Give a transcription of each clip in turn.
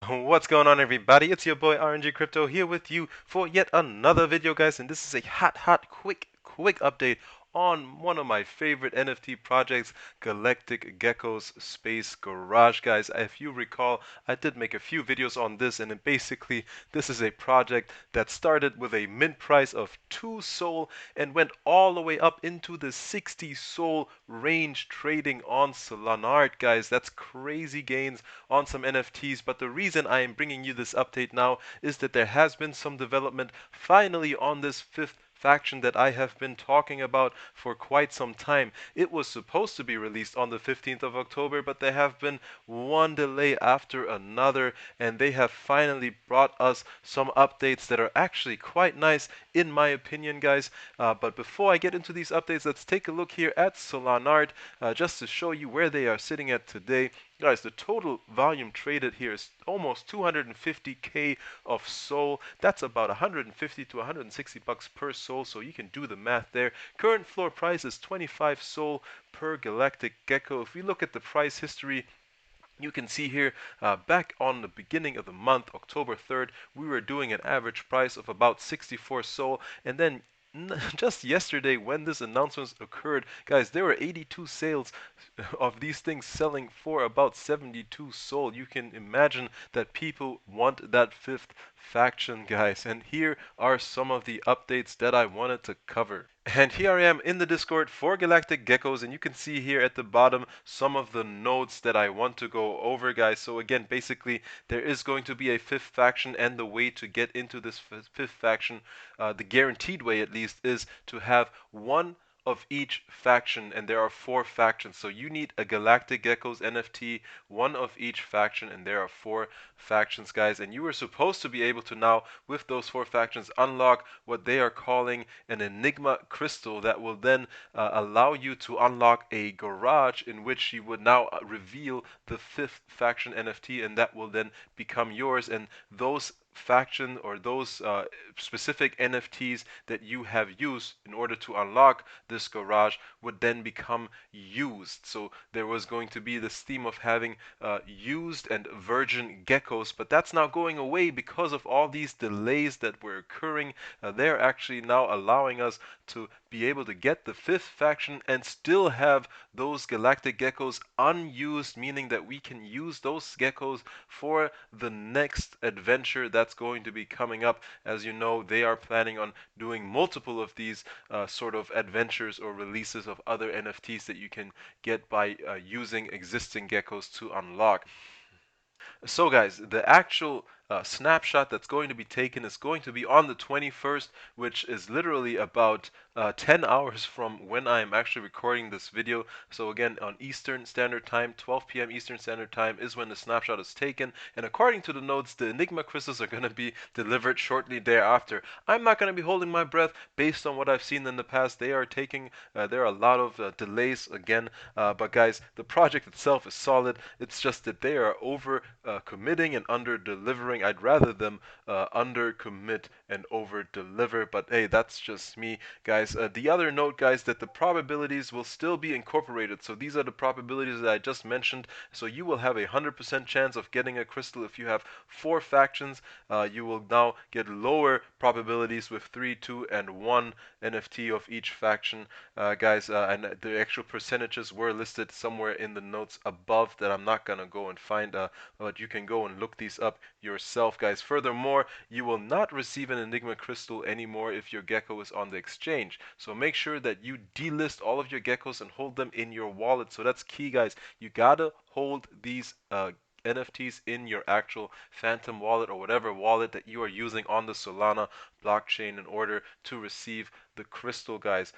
What's going on, everybody? It's your boy RNG Crypto here with you for yet another video, guys, and this is a hot quick update on one of my favorite NFT projects, Galactic Geckos Space Garage, guys. If you recall, I did make a few videos on this, and basically this is a project that started with a mint price of 2 Sol and went all the way up into the 60 Sol range trading on Solana, guys. That's crazy gains on some NFTs, but the reason I am bringing you this update now is that there has been some development finally on this fifth faction that I have been talking about for quite some time. It was supposed to be released on the 15th of October, but there have been one delay after another, and they have finally brought us some updates that are actually quite nice in my opinion, guys. But before I get into these updates, let's take a look here at Solanart just to show you where they are sitting at today. Guys, the total volume traded here is almost 250k of SOL. That's about 150 to 160 bucks per SOL, so you can do the math there. Current floor price is 25 SOL per Galactic Gecko. If we look at the price history, you can see here back on the beginning of the month, October 3rd, we were doing an average price of about 64 SOL, and then just yesterday when this announcement occurred, guys, there were 82 sales of these things selling for about 72 SOL. You can imagine that people want that fifth faction, guys, and here are some of the updates that I wanted to cover. And here I am in the Discord for Galactic Geckos, and you can see here at the bottom some of the notes that I want to go over, guys. So again, basically, there is going to be a fifth faction, and the way to get into this fifth faction, the guaranteed way at least, is to have one of each faction, and there are 4 factions. So you need a Galactic Geckos NFT, one of each faction, and there are 4 factions, guys. And you are supposed to be able to now, with those 4 factions, unlock what they are calling an Enigma Crystal that will then allow you to unlock a garage in which you would now reveal the 5th faction NFT, and that will then become yours. And those faction or those specific NFTs that you have used in order to unlock this garage would then become used. So there was going to be this theme of having used and virgin geckos, but that's now going away because of all these delays that were occurring. They're actually now allowing us to be able to get the 5th faction and still have those Galactic Geckos unused, meaning that we can use those geckos for the next adventure that's going to be coming up. As you know, they are planning on doing multiple of these sort of adventures or releases of other NFTs that you can get by using existing geckos to unlock. So guys, the actual snapshot that's going to be taken is going to be on the 21st, which is literally about 10 hours from when I am actually recording this video. So again, on Eastern Standard Time, 12 p.m. Eastern Standard Time is when the snapshot is taken. And according to the notes, the Enigma crystals are going to be delivered shortly thereafter. I'm not going to be holding my breath based on what I've seen in the past. They are taking, there are a lot of delays again. But guys, the project itself is solid. It's just that they are over committing and under delivering. I'd rather them under commit and over deliver, but hey, that's just me, guys. The other note, guys, that the probabilities will still be incorporated. So these are the probabilities that I just mentioned. So you will have a 100% chance of getting a crystal if you have 4 factions. You will now get lower probabilities with 3, 2, and 1 NFT of each faction, guys. And the actual percentages were listed somewhere in the notes above that I'm not gonna go and find, but you can go and look these up yourself, guys. Furthermore, you will not receive an Enigma crystal anymore if your gecko is on the exchange. So make sure that you delist all of your geckos and hold them in your wallet. So that's key, guys. You gotta hold these NFTs in your actual Phantom wallet or whatever wallet that you are using on the Solana blockchain in order to receive the crystal, guys.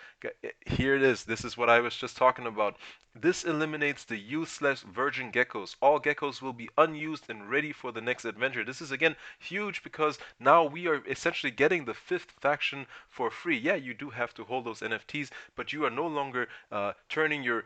Here it is. This is what I was just talking about. This eliminates the useless virgin geckos. All geckos will be unused and ready for the next adventure. This is again huge because now we are essentially getting the 5th faction for free. Yeah, you do have to hold those NFTs, but you are no longer turning your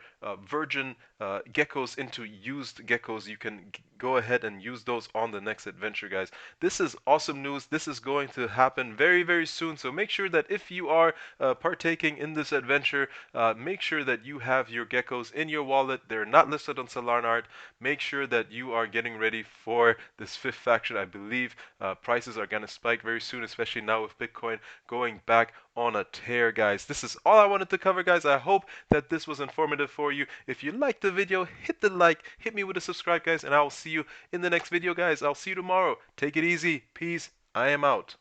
virgin geckos into used geckos, you can go ahead and use those on the next adventure, guys. This is awesome news. This is going to happen very, very soon. So make sure that if you are partaking in this adventure, make sure that you have your geckos in your wallet. They're not listed on Solarnart. Make sure that you are getting ready for this fifth faction. I believe prices are going to spike very soon, especially now with Bitcoin going back on a tear, guys. This is all I wanted to cover, guys. I hope that this was informative for you. If you liked the video, hit the like, hit me with a subscribe, guys, and I will see you in the next video, guys. I'll see you tomorrow. Take it easy. Peace. I am out.